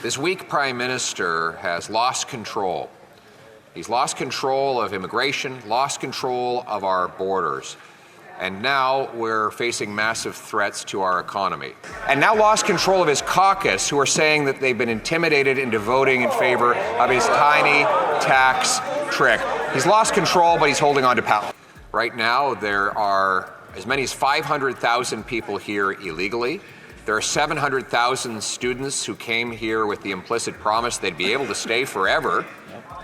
This weak Prime Minister has lost control. He's lost control of immigration, lost control of our borders. And now we're facing massive threats to our economy. And now lost control of his caucus, who are saying that they've been intimidated into voting in favor of his tiny tax trick. He's lost control, but he's holding on to power. Right now, there are as many as 500,000 people here illegally. There are 700,000 students who came here with the implicit promise they'd be able to stay forever,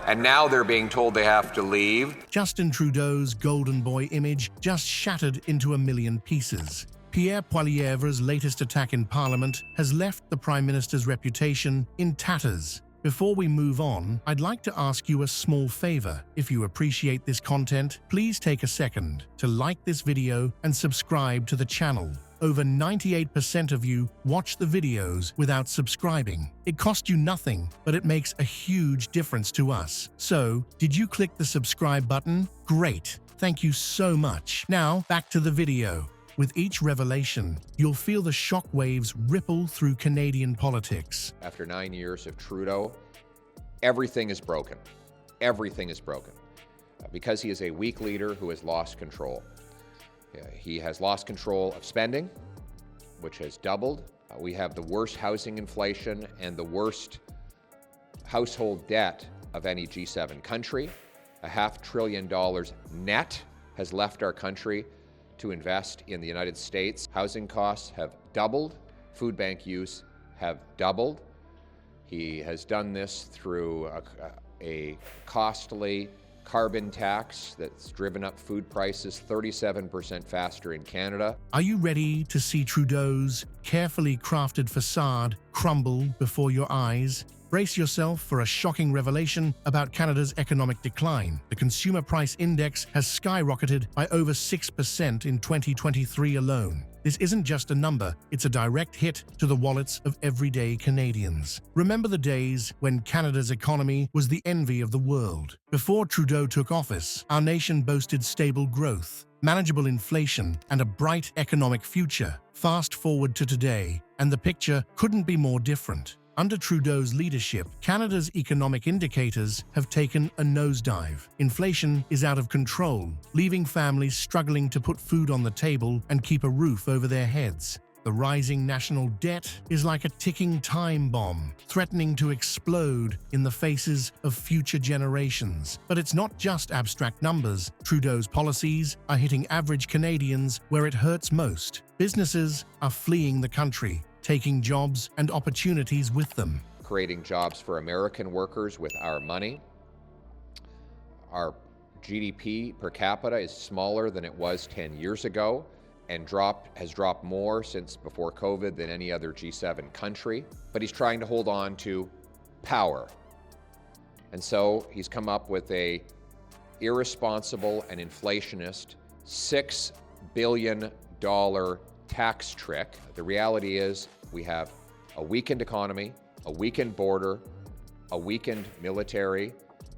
and now they're being told they have to leave. Justin Trudeau's golden boy image just shattered into a million pieces. Pierre Poilievre's latest attack in Parliament has left the Prime Minister's reputation in tatters. Before we move on, I'd like to ask you a small favor. If you appreciate this content, please take a second to like this video and subscribe to the channel. Over 98% of you watch the videos without subscribing. It costs you nothing, but it makes a huge difference to us. So, did you click the subscribe button? Great! Thank you so much. Now, back to the video. With each revelation, you'll feel the shockwaves ripple through Canadian politics. After 9 years of Trudeau, everything is broken. Everything is broken. Because he is a weak leader who has lost control. He has lost control of spending, which has doubled. We have the worst housing inflation and the worst household debt of any G7 country. $500 billion net has left our country to invest in the United States. Housing costs have doubled. Food bank use have doubled. He has done this through a costly carbon tax that's driven up food prices 37% faster in Canada. Are you ready to see Trudeau's carefully crafted facade crumble before your eyes? Brace yourself for a shocking revelation about Canada's economic decline. The Consumer Price Index has skyrocketed by over 6% in 2023 alone. This isn't just a number, it's a direct hit to the wallets of everyday Canadians. Remember the days when Canada's economy was the envy of the world. Before Trudeau took office, our nation boasted stable growth, manageable inflation, and a bright economic future. Fast forward to today, and the picture couldn't be more different. Under Trudeau's leadership, Canada's economic indicators have taken a nosedive. Inflation is out of control, leaving families struggling to put food on the table and keep a roof over their heads. The rising national debt is like a ticking time bomb, threatening to explode in the faces of future generations. But it's not just abstract numbers. Trudeau's policies are hitting average Canadians where it hurts most. Businesses are fleeing the country, taking jobs and opportunities with them. Creating jobs for American workers with our money. Our GDP per capita is smaller than it was 10 years ago and has dropped more since before COVID than any other G7 country. But he's trying to hold on to power. And so he's come up with a irresponsible and inflationist $6 billion tax trick. The reality is we have a weakened economy, a weakened border, a weakened military,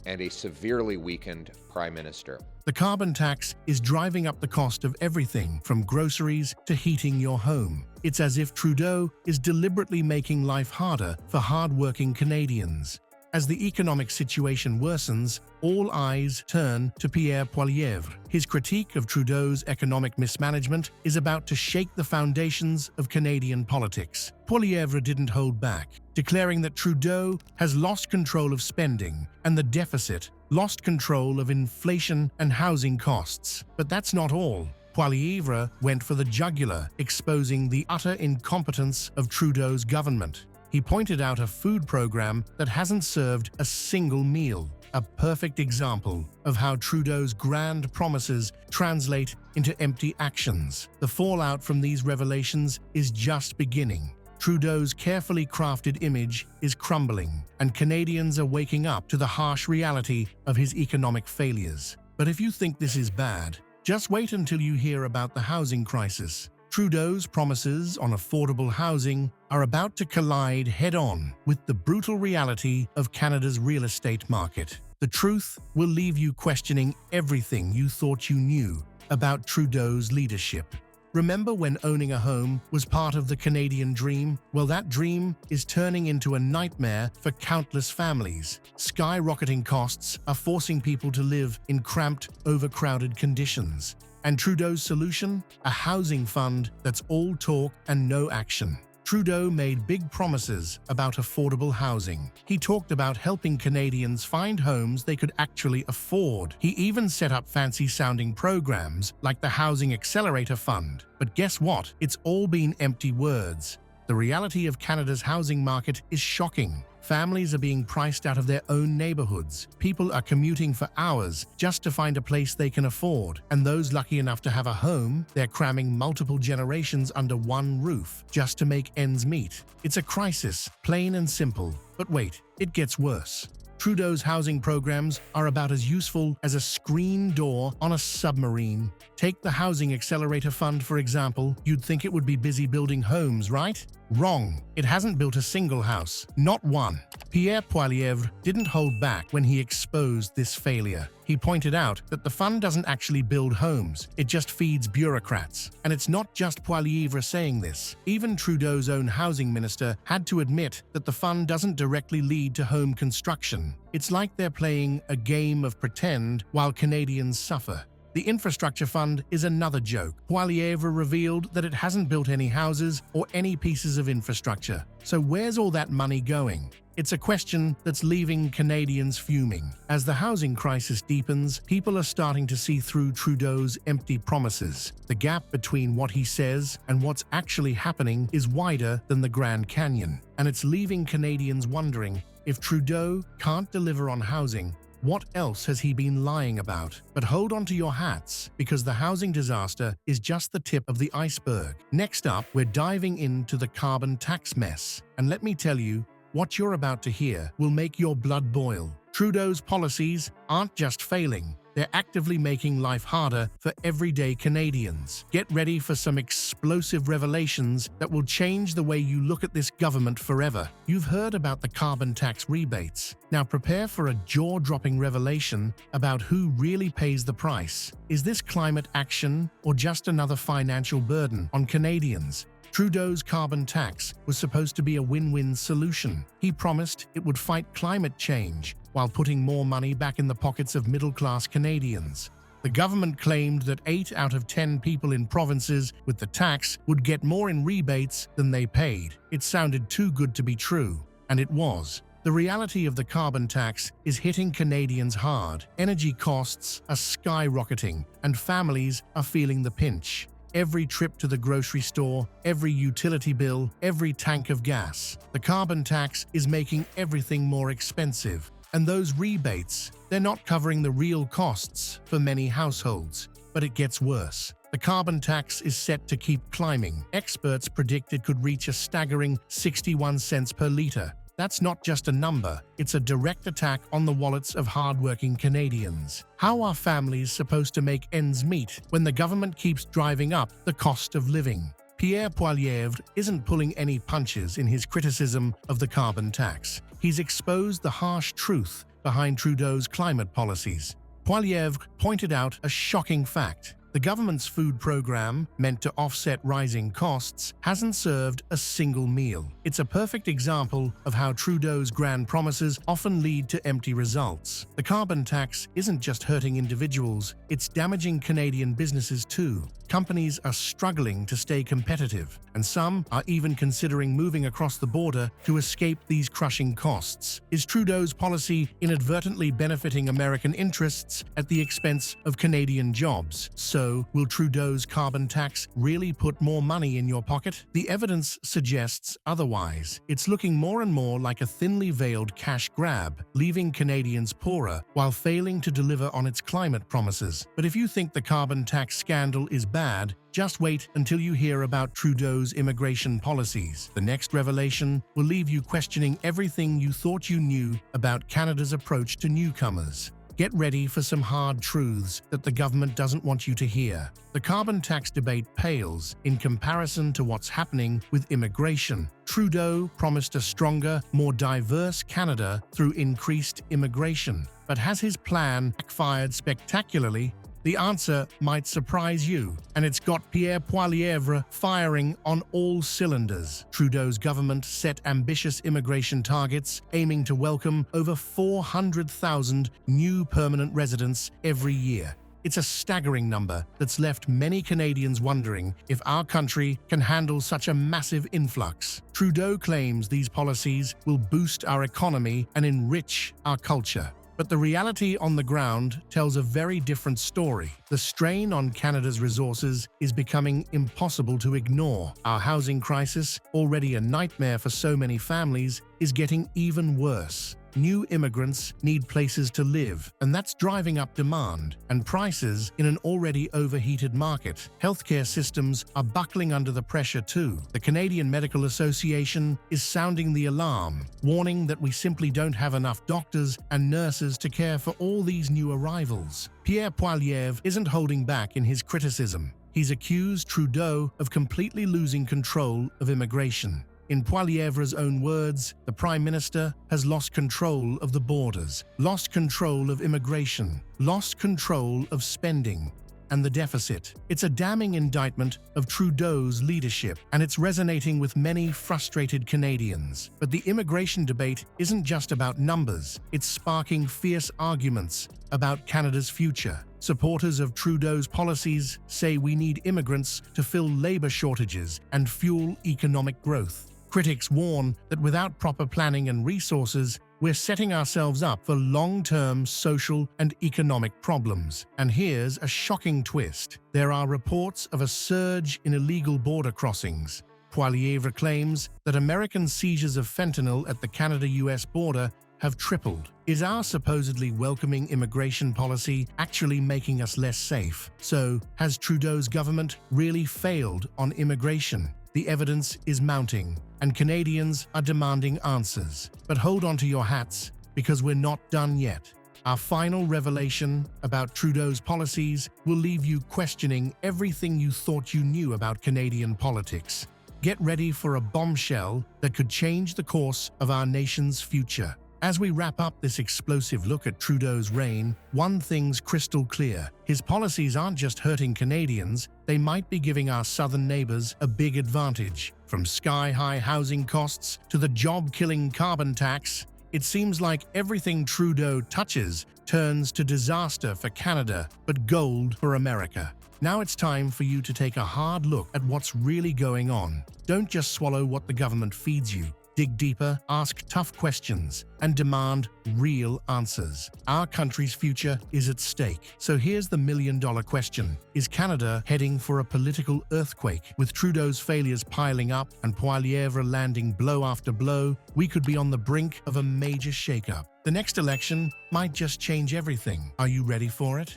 and a severely weakened Prime Minister. The carbon tax is driving up the cost of everything from groceries to heating your home. It's as if Trudeau is deliberately making life harder for hard-working Canadians. As the economic situation worsens, all eyes turn to Pierre Poilievre. His critique of Trudeau's economic mismanagement is about to shake the foundations of Canadian politics. Poilievre didn't hold back, declaring that Trudeau has lost control of spending and the deficit, lost control of inflation and housing costs. But that's not all. Poilievre went for the jugular, exposing the utter incompetence of Trudeau's government. He pointed out a food program that hasn't served a single meal, a perfect example of how Trudeau's grand promises translate into empty actions. The fallout from these revelations is just beginning. Trudeau's carefully crafted image is crumbling, and Canadians are waking up to the harsh reality of his economic failures. But if you think this is bad, just wait until you hear about the housing crisis. Trudeau's promises on affordable housing are about to collide head-on with the brutal reality of Canada's real estate market. The truth will leave you questioning everything you thought you knew about Trudeau's leadership. Remember when owning a home was part of the Canadian dream? Well, that dream is turning into a nightmare for countless families. Skyrocketing costs are forcing people to live in cramped, overcrowded conditions. And Trudeau's solution? A housing fund that's all talk and no action. Trudeau made big promises about affordable housing. He talked about helping Canadians find homes they could actually afford. He even set up fancy-sounding programs like the Housing Accelerator Fund. But guess what? It's all been empty words. The reality of Canada's housing market is shocking. Families are being priced out of their own neighborhoods. People are commuting for hours just to find a place they can afford. And those lucky enough to have a home, they're cramming multiple generations under one roof just to make ends meet. It's a crisis, plain and simple. But wait, it gets worse. Trudeau's housing programs are about as useful as a screen door on a submarine. Take the Housing Accelerator Fund, for example. You'd think it would be busy building homes, right? Wrong. It hasn't built a single house. Not one. Pierre Poilievre didn't hold back when he exposed this failure. He pointed out that the fund doesn't actually build homes, it just feeds bureaucrats. And it's not just Poilievre saying this. Even Trudeau's own housing minister had to admit that the fund doesn't directly lead to home construction. It's like they're playing a game of pretend while Canadians suffer. The infrastructure fund is another joke. Poilievre revealed that it hasn't built any houses or any pieces of infrastructure. So where's all that money going? It's a question that's leaving Canadians fuming. As the housing crisis deepens, people are starting to see through Trudeau's empty promises. The gap between what he says and what's actually happening is wider than the Grand Canyon. And it's leaving Canadians wondering, if Trudeau can't deliver on housing, what else has he been lying about? But hold on to your hats, because the housing disaster is just the tip of the iceberg. Next up, we're diving into the carbon tax mess. And let me tell you, what you're about to hear will make your blood boil. Trudeau's policies aren't just failing, they're actively making life harder for everyday Canadians. Get ready for some explosive revelations that will change the way you look at this government forever. You've heard about the carbon tax rebates. Now prepare for a jaw-dropping revelation about who really pays the price. Is this climate action or just another financial burden on Canadians? Trudeau's carbon tax was supposed to be a win-win solution. He promised it would fight climate change while putting more money back in the pockets of middle-class Canadians. The government claimed that 8 out of 10 people in provinces with the tax would get more in rebates than they paid. It sounded too good to be true, and it was. The reality of the carbon tax is hitting Canadians hard. Energy costs are skyrocketing, and families are feeling the pinch. Every trip to the grocery store, every utility bill, every tank of gas. The carbon tax is making everything more expensive. And those rebates, they're not covering the real costs for many households. But it gets worse. The carbon tax is set to keep climbing. Experts predict it could reach a staggering 61 cents per litre. That's not just a number, it's a direct attack on the wallets of hardworking Canadians. How are families supposed to make ends meet when the government keeps driving up the cost of living? Pierre Poilievre isn't pulling any punches in his criticism of the carbon tax. He's exposed the harsh truth behind Trudeau's climate policies. Poilievre pointed out a shocking fact. The government's food program, meant to offset rising costs, hasn't served a single meal. It's a perfect example of how Trudeau's grand promises often lead to empty results. The carbon tax isn't just hurting individuals, it's damaging Canadian businesses too. Companies are struggling to stay competitive, and some are even considering moving across the border to escape these crushing costs. Is Trudeau's policy inadvertently benefiting American interests at the expense of Canadian jobs? So, will Trudeau's carbon tax really put more money in your pocket? The evidence suggests otherwise. It's looking more and more like a thinly veiled cash grab, leaving Canadians poorer while failing to deliver on its climate promises. But if you think the carbon tax scandal is bad, just wait until you hear about Trudeau's immigration policies. The next revelation will leave you questioning everything you thought you knew about Canada's approach to newcomers. Get ready for some hard truths that the government doesn't want you to hear. The carbon tax debate pales in comparison to what's happening with immigration. Trudeau promised a stronger, more diverse Canada through increased immigration. But has his plan backfired spectacularly? The answer might surprise you, and it's got Pierre Poilievre firing on all cylinders. Trudeau's government set ambitious immigration targets, aiming to welcome over 400,000 new permanent residents every year. It's a staggering number that's left many Canadians wondering if our country can handle such a massive influx. Trudeau claims these policies will boost our economy and enrich our culture. But the reality on the ground tells a very different story. The strain on Canada's resources is becoming impossible to ignore. Our housing crisis, already a nightmare for so many families, is getting even worse. New immigrants need places to live, and that's driving up demand and prices in an already overheated market. Healthcare systems are buckling under the pressure too. The Canadian Medical Association is sounding the alarm, warning that we simply don't have enough doctors and nurses to care for all these new arrivals. Pierre Poilievre isn't holding back in his criticism. He's accused Trudeau of completely losing control of immigration. In Poilievre's own words, the Prime Minister has lost control of the borders, lost control of immigration, lost control of spending, and the deficit. It's a damning indictment of Trudeau's leadership, and it's resonating with many frustrated Canadians. But the immigration debate isn't just about numbers, it's sparking fierce arguments about Canada's future. Supporters of Trudeau's policies say we need immigrants to fill labor shortages and fuel economic growth. Critics warn that without proper planning and resources, we're setting ourselves up for long-term social and economic problems. And here's a shocking twist. There are reports of a surge in illegal border crossings. Poilievre claims that American seizures of fentanyl at the Canada-US border have tripled. Is our supposedly welcoming immigration policy actually making us less safe? So, has Trudeau's government really failed on immigration? The evidence is mounting, and Canadians are demanding answers. But hold on to your hats, because we're not done yet. Our final revelation about Trudeau's policies will leave you questioning everything you thought you knew about Canadian politics. Get ready for a bombshell that could change the course of our nation's future. As we wrap up this explosive look at Trudeau's reign, one thing's crystal clear. His policies aren't just hurting Canadians, they might be giving our southern neighbors a big advantage. From sky-high housing costs to the job-killing carbon tax, it seems like everything Trudeau touches turns to disaster for Canada, but gold for America. Now it's time for you to take a hard look at what's really going on. Don't just swallow what the government feeds you. Dig deeper, ask tough questions, and demand real answers. Our country's future is at stake. So here's the million-dollar question. Is Canada heading for a political earthquake? With Trudeau's failures piling up and Poilievre landing blow after blow, we could be on the brink of a major shakeup. The next election might just change everything. Are you ready for it?